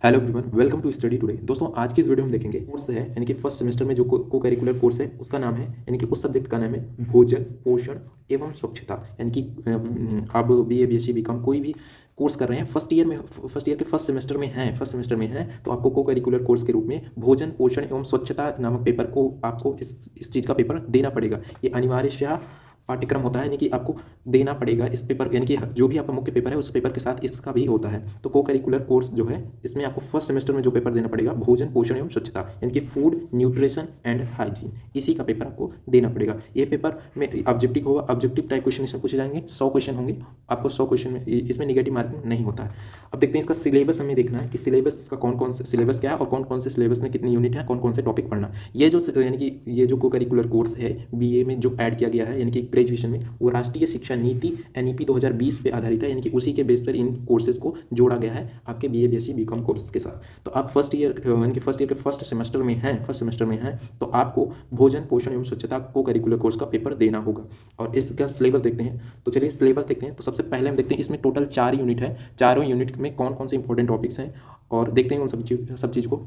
Hello everyone, welcome to study today. दोस्तों, आज की इस वीडियो में देखेंगे कोर्स है यानी कि फर्स्ट सेमेस्टर में जो को करिकुलर कोर्स है उसका नाम है यानी कि उस सब्जेक्ट का नाम है भोजन पोषण एवं स्वच्छता। यानी कि आप बीए बीएससी बीकॉम कोई भी कोर्स कर रहे हैं, फर्स्ट ईयर के फर्स्ट सेमेस्टर में हैं तो आपको को करिकुलर कोर्स के रूप में भोजन पोषण एवं स्वच्छता नामक पेपर को आपको इस चीज़ का पेपर देना पड़ेगा। ये अनिवार्य पाठ्यक्रम होता है, यानी कि आपको देना पड़ेगा इस पेपर, यानी कि जो भी आपका मुख्य पेपर है उस पेपर के साथ इसका भी होता है। तो को करिकुलर कोर्स जो है इसमें आपको फर्स्ट सेमेस्टर में जो पेपर देना पड़ेगा भोजन पोषण एवं स्वच्छता, यानी कि फूड न्यूट्रिशन एंड हाइजीन, इसी का पेपर आपको देना पड़ेगा। ये पेपर में ऑब्जेक्टिव होगा, ऑब्जेक्टिव टाइप क्वेश्चन इसमें पूछे जाएंगे, 100 क्वेश्चन होंगे। आपको 100 क्वेश्चन में इसमें निगेटिव मार्किंग नहीं होता है। अब देखते हैं इसका सिलेबस, हमें देखना है कि सिलेबस का कौन कौन से सिलेबस क्या है और कौन कौन से सिलेबस में कितनी यूनिट है, कौन कौन से टॉपिक पढ़ना। ये जो यानी कि ये जो को करिकुलर कोर्स है बीए में जो ऐड किया गया है यानी कि ग्रेजुएशन में, वो राष्ट्रीय शिक्षा नीति एनईपी 2020 पे आधारित है, यानी कि उसी के बेस पर इन कोर्सेज को जोड़ा गया है आपके बीए बीएससी बीकॉम कोर्स के साथ। तो आप फर्स्ट ईयर के फर्स्ट सेमेस्टर में हैं तो आपको भोजन पोषण एवं स्वच्छता को करिकुलर कोर्स का पेपर देना होगा। और इसका सिलेबस देखते हैं, तो चलिए सिलेबस देखते हैं। तो सबसे पहले हम देखते हैं इसमें टोटल 4 यूनिट है, चारों यूनिट में कौन कौन से इंपॉर्टेंट टॉपिक्स हैं और देखते हैं उन सब चीज़ को।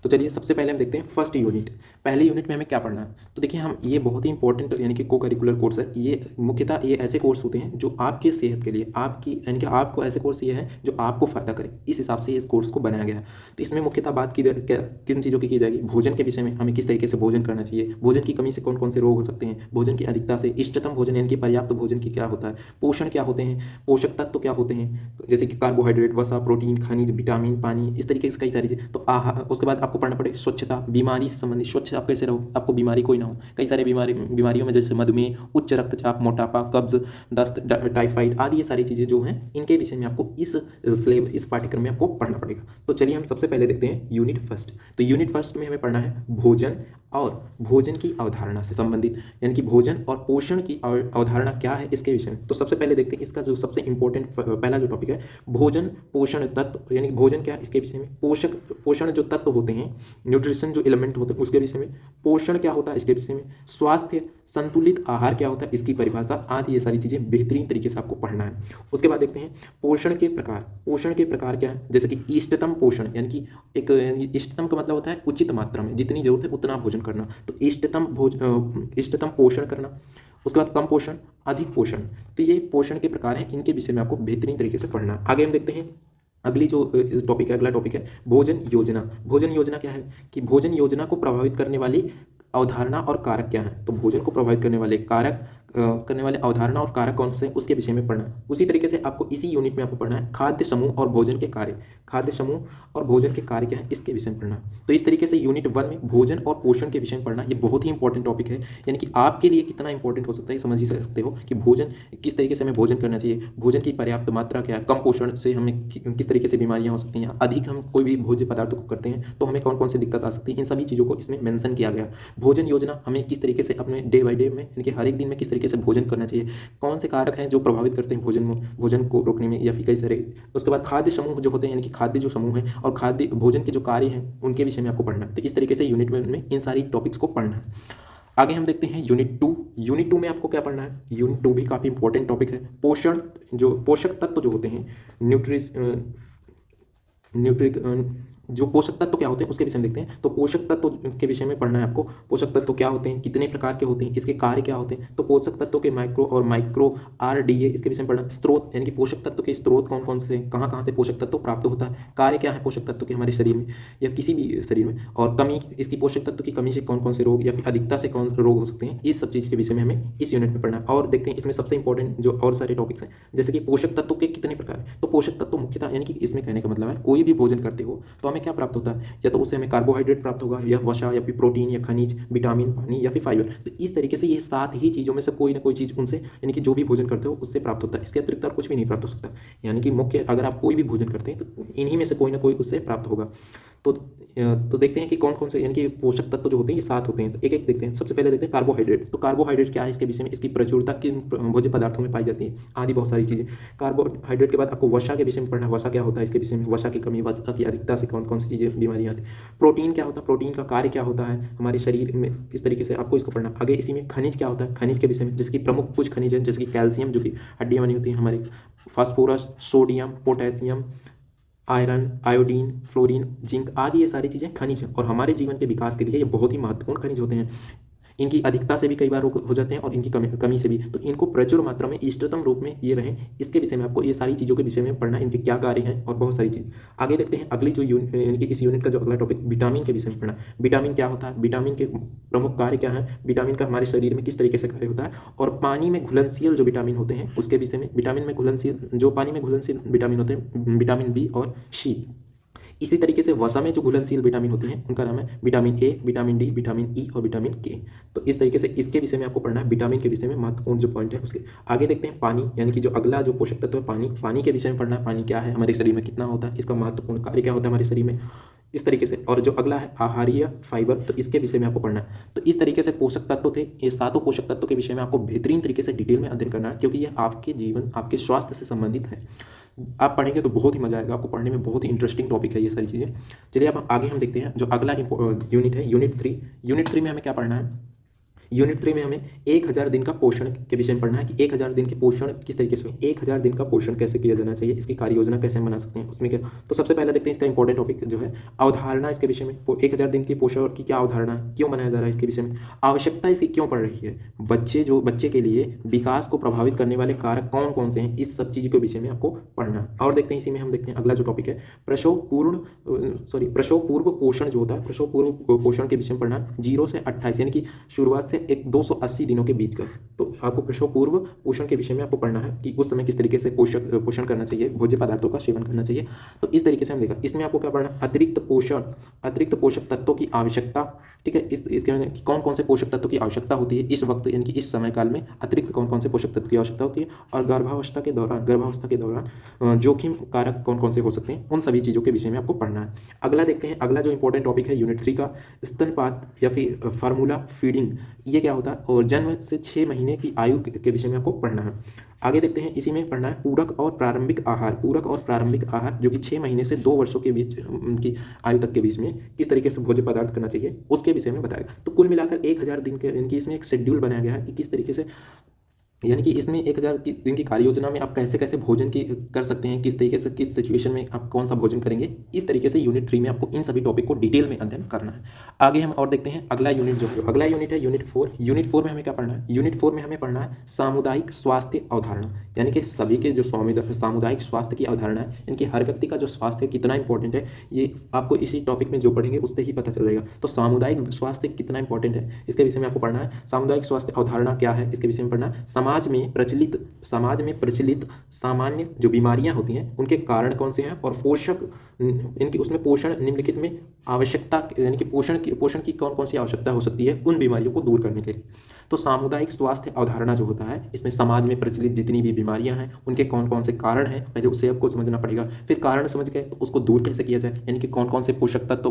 तो चलिए सबसे पहले हम देखते हैं फर्स्ट यूनिट। पहले यूनिट में हमें क्या पढ़ना है, तो देखिए हम ये बहुत ही इंपॉर्टेंट यानी कि को करिकुलर कोर्स है। ये मुख्यतः ये ऐसे कोर्स होते हैं जो आपके सेहत के लिए, आपकी यानी कि आपको ऐसे कोर्स ये है जो आपको फ़ायदा करे, इस हिसाब से इस कोर्स को बनाया गया है। तो इसमें मुख्यतः बात किन चीज़ों की जाएगी, भोजन के विषय में, हमें किस तरीके से भोजन करना चाहिए, भोजन की कमी से कौन कौन से रोग हो सकते हैं, भोजन की अधिकता से इष्टतम भोजन यानी कि पर्याप्त भोजन की क्या होता है, पोषण क्या होते हैं, पोषक तत्व क्या होते हैं, जैसे कि कार्बोहाइड्रेट, वसा, प्रोटीन, खनिज, विटामिन, पानी, इस तरीके से कई सारी चीज़ें। तो उसके बाद आपको पढ़ना पड़े स्वच्छता, बीमारी से संबंधित, स्वच्छ आप कैसे रहो, आपको बीमारी कोई ना हो। कई सारे बीमारियों में जैसे मधुमेह, उच्च रक्तचाप, मोटापा, कब्ज, दस्त, टाइफाइड आदि ये सारी चीज़ें जो हैं इनके विषय में आपको इस पाठ्यक्रम में आपको पढ़ना पड़ेगा। तो चलिए हम सबसे पहले देखते हैं यूनिट फर्स्ट। तो यूनिट फर्स्ट में हमें पढ़ना है भोजन और भोजन की अवधारणा से संबंधित, यानी कि भोजन और पोषण की अवधारणा क्या है इसके विषय में। तो सबसे पहले देखते हैं इसका जो सबसे इंपॉर्टेंट पहला जो टॉपिक है भोजन पोषण तत्व, यानी भोजन क्या है इसके विषय में, पोषण जो तत्व होते हैं, न्यूट्रिशन जो एलिमेंट होते हैं उसके विषय में, पोषण क्या होता है इसके विषय में, स्वास्थ्य संतुलित आहार क्या होता है इसकी परिभाषा आदि ये सारी चीज़ें बेहतरीन तरीके से आपको पढ़ना है। उसके बाद देखते हैं पोषण के प्रकार क्या है, जैसे कि इष्टतम पोषण, यानी कि इष्टतम का मतलब होता है उचित मात्रा में, जितनी जरूरत है उतना भोजन करना, तो इष्टतम पोषण करना। उसके बाद कम पोषण, अधिक पोषण, तो ये पोषण के प्रकार हैं, इनके विषय में आपको बेहतरीन तरीके से पढ़ना। आगे हम देखते हैं अगला टॉपिक है भोजन योजना। भोजन योजना क्या है कि भोजन योजना को प्रभावित करने वाली अवधारणा और कारक क्या है। तो भोजन को प्रभावित करने वाले अवधारणा और कारक कौन से, उसके विषय में पढ़ना है। उसी तरीके से आपको इसी यूनिट में आपको पढ़ना है खाद्य समूह और भोजन के कार्य, खाद्य समूह और भोजन के कार्य क्या है इसके विषय में पढ़ना है। तो इस तरीके से यूनिट 1 में भोजन और पोषण के विषय में पढ़ना, ये बहुत ही इंपॉर्टेंट टॉपिक है, यानी कि आपके लिए कितना इंपॉर्टेंट हो सकता है समझ ही सकते हो कि भोजन किस तरीके से हमें भोजन करना चाहिए, भोजन की पर्याप्त मात्रा क्या है, कम पोषण से हमें किस तरीके से बीमारियां हो सकती हैं, अधिक हम कोई भी भोज्य पदार्थ को करते हैं तो हमें कौन कौन सी दिक्कत आ सकती है, इन सभी चीज़ों को इसमें मेंशन किया गया। भोजन योजना, हमें किस तरीके से अपने डे बाई डे में यानी कि हर एक दिन में किस तरीके से भोजन करना चाहिए, कौन से कारक हैं जो प्रभावित करते हैं भोजन को रोकने में या फिर कई सारे। उसके बाद खाद्य समूह जो होते हैं, यानी कि खाद्य जो समूह है और खाद्य भोजन के जो कार्य हैं उनके विषय में आपको पढ़ना है। तो इस तरीके से यूनिट 1 में इन सारी टॉपिक्स को पढ़ना है। आगे हम देखते हैं यूनिट 2। यूनिट 2 में आपको क्या पढ़ना है, यूनिट 2 भी काफ़ी इंपॉर्टेंट टॉपिक है। पोषक तत्व जो होते हैं, जो पोषक तत्व क्या होते हैं उसके विषय में देखते हैं। तो पोषक तत्व के विषय में पढ़ना है आपको, पोषक तत्व क्या होते हैं, कितने प्रकार के होते हैं, इसके कार्य क्या होते हैं। तो पोषक तत्वों के माइक्रो RDA इसके विषय में पढ़ना। स्रोत, यानी कि पोषक तत्व के स्रोत कौन कौन से, कहाँ से पोषक तत्व प्राप्त होता है, कार्य क्या है पोषक तत्व के हमारे शरीर में या किसी भी शरीर में, और कमी, इसकी पोषक तत्व की कमी से कौन कौन से रोग या फिर अधिकता से कौन रोग हो सकते हैं, इस सब चीज़ के विषय में हमें इस यूनिट में पढ़ना है। और देखते हैं इसमें सबसे इंपॉर्टेंट जो और सारे टॉपिक्स हैं, जैसे कि पोषक तत्व के कितने प्रकार हैं। तो पोषक तत्व मुख्यतः, यानी कि इसमें कहने का मतलब है कोई भी भोजन करते हो तो हमें क्या प्राप्त होता है, या तो उससे हमें कार्बोहाइड्रेट प्राप्त होगा, या वसा, या फिर प्रोटीन, या खनिज, विटामिन, पानी, या फिर फाइबर। तो इस तरीके से ये 7 ही चीज़ों में से कोई ना कोई चीज़ उनसे, यानी कि जो भी भोजन करते हो उससे प्राप्त होता है, इसके अतिरिक्त और कुछ भी नहीं प्राप्त हो सकता। यानी कि मुख्य, अगर आप कोई भी भोजन करते हैं तो इन्हीं में से कोई ना कोई उससे प्राप्त होगा। तो देखते हैं कि कौन कौन से, यानी कि पोषक तत्व जो होते हैं ये 7 होते हैं। तो एक एक देखते हैं। सबसे पहले देखते हैं कार्बोहाइड्रेट। तो कार्बोहाइड्रेट क्या है इसके विषय में, इसकी प्रचुरता किन भोज्य पदार्थों में पाई जाती है आदि बहुत सारी चीज़ें। कार्बोहाइड्रेट के बाद आपको वसा के विषय में पढ़ना है, वसा क्या होता है इसके विषय में, वसा की कमी, वसा की अधिकता से कौन कौन सी चीज़ें बीमारियाँ आती हैं। प्रोटीन क्या होता है, प्रोटीन का कार्य क्या होता है हमारे शरीर में, इस तरीके से आपको इसको पढ़ना। आगे इसी में खनिज क्या होता है, खनिज के विषय में, जैसे कि प्रमुख कुछ खनिज हैं, जैसे कि कैल्शियम जो कि हड्डियाँ बनी होती हैं हमारी, phosphorus, sodium, potassium, iron, iodine, fluorine, zinc आदि ये सारी चीज़ें खनिज हैं और हमारे जीवन के विकास के लिए ये बहुत ही महत्वपूर्ण खनिज होते हैं। इनकी अधिकता से भी कई बार हो जाते हैं और इनकी कमी से भी, तो इनको प्रचुर मात्रा में इष्टतम रूप में ये रहें, इसके विषय में आपको ये सारी चीज़ों के विषय में पढ़ना, इनके क्या कार्य हैं और बहुत सारी चीज़। आगे देखते हैं अगली जो यानी कि इस यूनिट का जो अगला टॉपिक विटामिन के विषय में पढ़ना। विटामिन क्या होता है, विटामिन के प्रमुख कार्य क्या है, विटामिन का हमारे शरीर में किस तरीके से कार्य होता है, और पानी में घुलनशील जो विटामिन होते हैं उसके विषय में। विटामिन में घुलनशील, जो पानी में घुलनशील विटामिन होते हैं, विटामिन बी और सी। इसी तरीके से वसा में जो घुलनशील विटामिन होते हैं उनका नाम है vitamin A, vitamin D, vitamin E और विटामिन के। तो इस तरीके से इसके विषय में आपको पढ़ना है, विटामिन के विषय में महत्वपूर्ण जो पॉइंट है उसके। आगे देखते हैं पानी, यानी कि जो अगला जो पोषक तत्व है पानी, पानी के विषय में पढ़ना है। पानी क्या है, हमारे शरीर में कितना होता है, इसका महत्वपूर्ण कार्य क्या होता है हमारे शरीर में, इस तरीके से। और जो अगला है आहारीय फाइबर, तो इसके विषय में आपको पढ़ना है। तो इस तरीके से पोषक तत्व थे, ये सातों पोषक तत्वों के विषय में आपको बेहतरीन तरीके से डिटेल में अध्ययन करना है, क्योंकि ये आपके जीवन, आपके स्वास्थ्य से संबंधित है। आप पढ़ेंगे तो बहुत ही मजा आएगा, आपको पढ़ने में बहुत ही इंटरेस्टिंग टॉपिक है ये सारी चीज़ें। चलिए अब आगे हम देखते हैं जो अगला यूनिट है, यूनिट 3। यूनिट 3 में हमें क्या पढ़ना है, यूनिट 3 में हमें 1000 दिन का पोषण के विषय में पढ़ना है कि 1000 दिन के पोषण किस तरीके से, 1000 दिन का पोषण कैसे किया जाना चाहिए, इसकी कार्य योजना कैसे हम बना सकते हैं, उसमें क्या। तो सबसे पहले देखते हैं इसका इंपॉर्टेंट टॉपिक जो है अवधारणा, इसके विषय में 1000 दिन की पोषण की क्या अवधारणा है, क्यों बनाया जा रहा है, इसके विषय में आवश्यकता इसकी क्यों पड़ रही है, बच्चे के लिए विकास को प्रभावित करने वाले कारक कौन कौन से हैं, इस सब चीज़ के विषय में आपको पढ़ना है। और देखते हैं इसी में हम देखते हैं अगला जो टॉपिक है प्रसव पूर्व पोषण जो होता है, प्रसव पूर्व पोषण के विषय में पढ़ना है 0 से 28, यानी कि शुरुआत से 280 दिनों के बीच का। तो आपको प्रसव पूर्व पोषण के विषय में आपको पढ़ना है कि उस समय किस तरीके से पोषण करना चाहिए, भोज्य पदार्थों का सेवन करना चाहिए। तो इस तरीके से हम देखा, इसमें आपको क्या पढ़ना, अतिरिक्त पोषक तत्वों की आवश्यकता, ठीक है। इसके कौन कौन से पोषक तत्वों की आवश्यकता होती है इस वक्त, यानी कि इस समय काल में अतिरिक्त कौन कौन से पोषक तत्व की आवश्यकता होती है, और गर्भावस्था के दौरान जोखिम कारक कौन कौन से हो सकते हैं, उन सभी चीज़ों के विषय में आपको पढ़ना है। अगला देखते हैं, अगला जो इंपॉर्टेंट टॉपिक है यूनिट 3 का स्तनपात या फिर फार्मूला फीडिंग, ये क्या होता है, और जन्म से 6 महीने की आयु के विषय में आपको पढ़ना है। आगे देखते हैं, इसी में पढ़ना है पूरक और प्रारंभिक आहार, जो कि 6 महीने से 2 वर्षों के बीच की आयु तक के बीच में किस तरीके से भोज्य पदार्थ करना चाहिए, उसके विषय में बताएगा। तो कुल मिलाकर 1000 दिन के, इनकी इसमें एक शेड्यूल बनाया गया है कि किस तरीके से, यानी कि इसमें 1000 दिन की कार्य योजना में आप कैसे कैसे भोजन की कर सकते हैं, किस तरीके से किस सिचुएशन में आप कौन सा भोजन करेंगे, इस तरीके से यूनिट 3 में आपको इन सभी टॉपिक को डिटेल में अध्ययन करना है। आगे हम और देखते हैं अगला यूनिट जो है, अगला यूनिट है यूनिट 4। यूनिट 4 में हमें क्या पढ़ना है, यूनिट 4 में हमें पढ़ना है सामुदायिक स्वास्थ्य अवधारणा, यानी कि सभी के जो सामुदायिक स्वास्थ्य की अवधारणा है, यानी कि हर व्यक्ति का जो स्वास्थ्य कितना इंपॉर्टेंट है, ये आपको इसी टॉपिक में जो पढ़ेंगे उससे ही पता चलेगा। तो सामुदायिक स्वास्थ्य कितना इंपॉर्टेंट है, इसके विषय में आपको पढ़ना है। सामुदायिक स्वास्थ्य अवधारणा क्या है, इसके विषय में पढ़ना है। समाज में प्रचलित सामान्य जो बीमारियां होती हैं उनके कारण कौन से हैं, और पोषक, इनकी उसमें पोषण निम्नलिखित में आवश्यकता, यानी कि पोषण की कौन कौन सी आवश्यकता हो सकती है उन बीमारियों को दूर करने के लिए। तो सामुदायिक स्वास्थ्य अवधारणा जो होता है, इसमें समाज में प्रचलित जितनी भी बीमारियां हैं उनके कौन कौन से कारण हैं, पहले उसे आपको समझना पड़ेगा। फिर कारण समझ गए तो उसको दूर कैसे किया जाए, यानी कि कौन कौन से पोषक तत्व,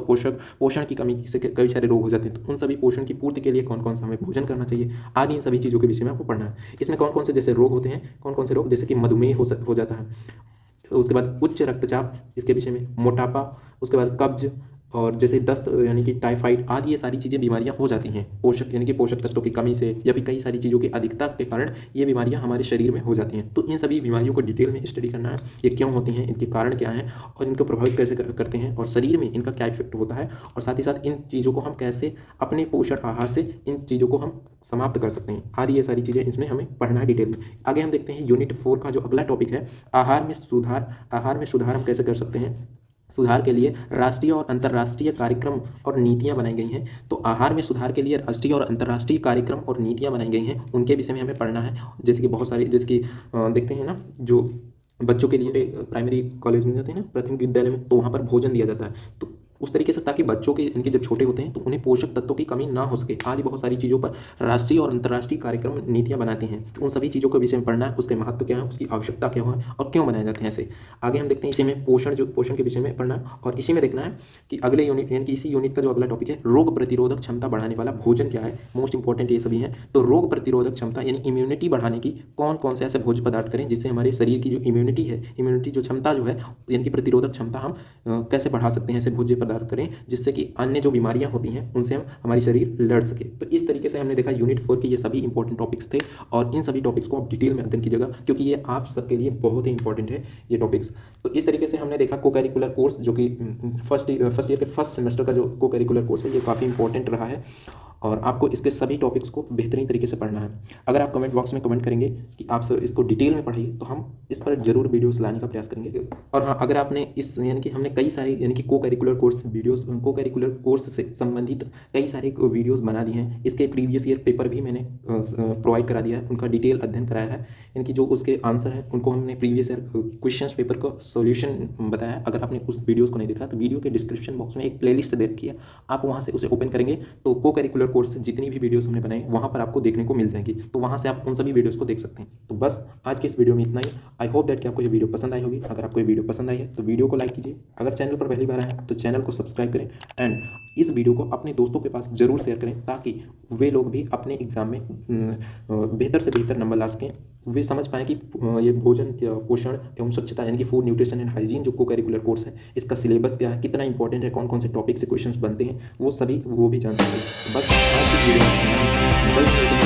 पोषण की कमी से कई सारे रोग हो जाते हैं, तो उन सभी पोषण की पूर्ति के लिए कौन कौन सा हमें भोजन करना चाहिए, आदि इन सभी चीज़ों के विषय में आपको पढ़ना है। इसमें कौन कौन से जैसे रोग होते हैं, कौन कौन से रोग, जैसे कि मधुमेह हो जाता है, उसके बाद उच्च रक्तचाप, इसके विषय में मोटापा, उसके बाद कब्ज, और जैसे दस्त यानी कि टाइफाइड आदि, ये सारी चीज़ें बीमारियां हो जाती हैं पोषक, यानी कि पोषक तत्वों की कमी से या फिर कई सारी चीज़ों की अधिकता के कारण ये बीमारियां हमारे शरीर में हो जाती हैं। तो इन सभी बीमारियों को डिटेल में स्टडी करना है, ये क्यों होती हैं, इनके कारण क्या हैं, और इनको प्रभावित कैसे करते हैं, और शरीर में इनका क्या इफेक्ट होता है, और साथ ही साथ इन चीज़ों को हम कैसे अपने पोषण आहार से इन चीज़ों को हम समाप्त कर सकते हैं, आदि ये सारी चीज़ें इसमें हमें पढ़ना है डिटेल में। आगे हम देखते हैं यूनिट 4 का जो अगला टॉपिक है आहार में सुधार हम कैसे कर सकते हैं। सुधार के लिए राष्ट्रीय और अंतर्राष्ट्रीय कार्यक्रम और नीतियां बनाई गई हैं। तो आहार में सुधार के लिए राष्ट्रीय और अंतर्राष्ट्रीय कार्यक्रम और नीतियां बनाई गई हैं, उनके विषय में हमें पढ़ना है। जैसे कि बहुत सारी, जैसे कि देखते हैं ना, जो बच्चों के लिए प्राइमरी कॉलेज में जाते हैं ना, प्राथमिक विद्यालय में, तो वहाँ पर भोजन दिया जाता है, तो उस तरीके से ताकि बच्चों के, इनके जब छोटे होते हैं तो उन्हें पोषक तत्वों की कमी ना हो सके, आदि बहुत सारी चीज़ों पर राष्ट्रीय और अंतर्राष्ट्रीय कार्यक्रम नीतियां बनाते हैं। तो उन सभी चीज़ों के विषय में पढ़ना है, उसके महत्व क्या है, उसकी आवश्यकता क्या है, और क्यों बनाए जाते हैं ऐसे। आगे हम देखते हैं इसी में पोषण के विषय में पढ़ना है, और इसी में देखना है कि अगले यूनिट, यानी कि इसी यूनिट का जो अगला टॉपिक है रोग प्रतिरोधक क्षमता बढ़ाने वाला भोजन क्या है, मोस्ट इंपॉर्टेंट ये सभी हैं। तो रोग प्रतिरोधक क्षमता यानी इम्यूनिटी बढ़ाने की कौन कौन से ऐसे भोज्य पदार्थ करें जिससे हमारे शरीर की जो इम्यूनिटी है, इम्यूनिटी जो क्षमता जो है, यानी कि प्रतिरोधक क्षमता हम कैसे बढ़ा सकते हैं ऐसे भोज्य पदार्थ बरकरार करें, जिससे कि अन्य जो बीमारियां होती हैं उनसे हमारी शरीर लड़ सके। तो इस तरीके से हमने देखा यूनिट 4 के ये सभी इंपॉर्टेंट टॉपिक्स थे, और इन सभी टॉपिक्स को आप डिटेल में अध्ययन कीजिएगा, क्योंकि ये आप सबके लिए बहुत ही इंपॉर्टेंट है ये टॉपिक्स। तो इस तरीके से हमने देखा को करिकुलर कोर्स, जो कि फर्स्ट ईयर के फर्स्ट सेमेस्टर का जो को करिकुलर कोर्स है ये काफ़ी इंपॉर्टेंट रहा है, और आपको इसके सभी टॉपिक्स को बेहतरीन तरीके से पढ़ना है। अगर आप कमेंट बॉक्स में कमेंट करेंगे कि आप सब इसको डिटेल में पढ़िए, तो हम इस पर जरूर वीडियोस लाने का प्रयास करेंगे। और हाँ, अगर आपने इस यानी कि हमने कई सारे यानी कि को करिकुलर कोर्स वीडियोस, को करिकुलर कोर्स से संबंधित कई सारे वीडियोस बना दिए हैं। इसके प्रीवियस ईयर पेपर भी मैंने प्रोवाइड करा दिया है, उनका डिटेल अध्ययन कराया है, यानी कि जो उसके आंसर है उनको हमने प्रीवियस ईयर क्वेश्चन पेपर का सोल्यूशन बताया है। अगर आपने उस वीडियोज़ को नहीं देखा तो वीडियो के डिस्क्रिप्शन बॉक्स में एक प्लेलिस्ट दे रखी है, आप वहाँ से उसे ओपन करेंगे तो को करिकुलर कोर्स से जितनी भी वीडियोस हमने बनाई वहाँ पर आपको देखने को मिल जाएंगी, तो वहाँ से आप उन सभी वीडियोस को देख सकते हैं। तो बस आज के इस वीडियो में इतना ही। आई होप दैट कि आपको ये वीडियो पसंद आई होगी। अगर आपको ये वीडियो पसंद आई है तो वीडियो को लाइक कीजिए, अगर चैनल पर पहली बार आए तो चैनल को सब्सक्राइब करें, एंड इस वीडियो को अपने दोस्तों के पास जरूर शेयर करें, ताकि वे लोग भी अपने एग्जाम में बेहतर से बेहतर नंबर ला सकें, वे समझ पाएँ कि ये भोजन, पोषण एवं स्वच्छता यानी कि फूड न्यूट्रिशन एंड हाइजीन जो को करिकुलर कोर्स है, इसका सिलेबस क्या है, कितना इंपॉर्टेंट है, कौन कौन से टॉपिक से क्वेश्चन बनते हैं, वो भी जान सकें। बस आज की वीडियो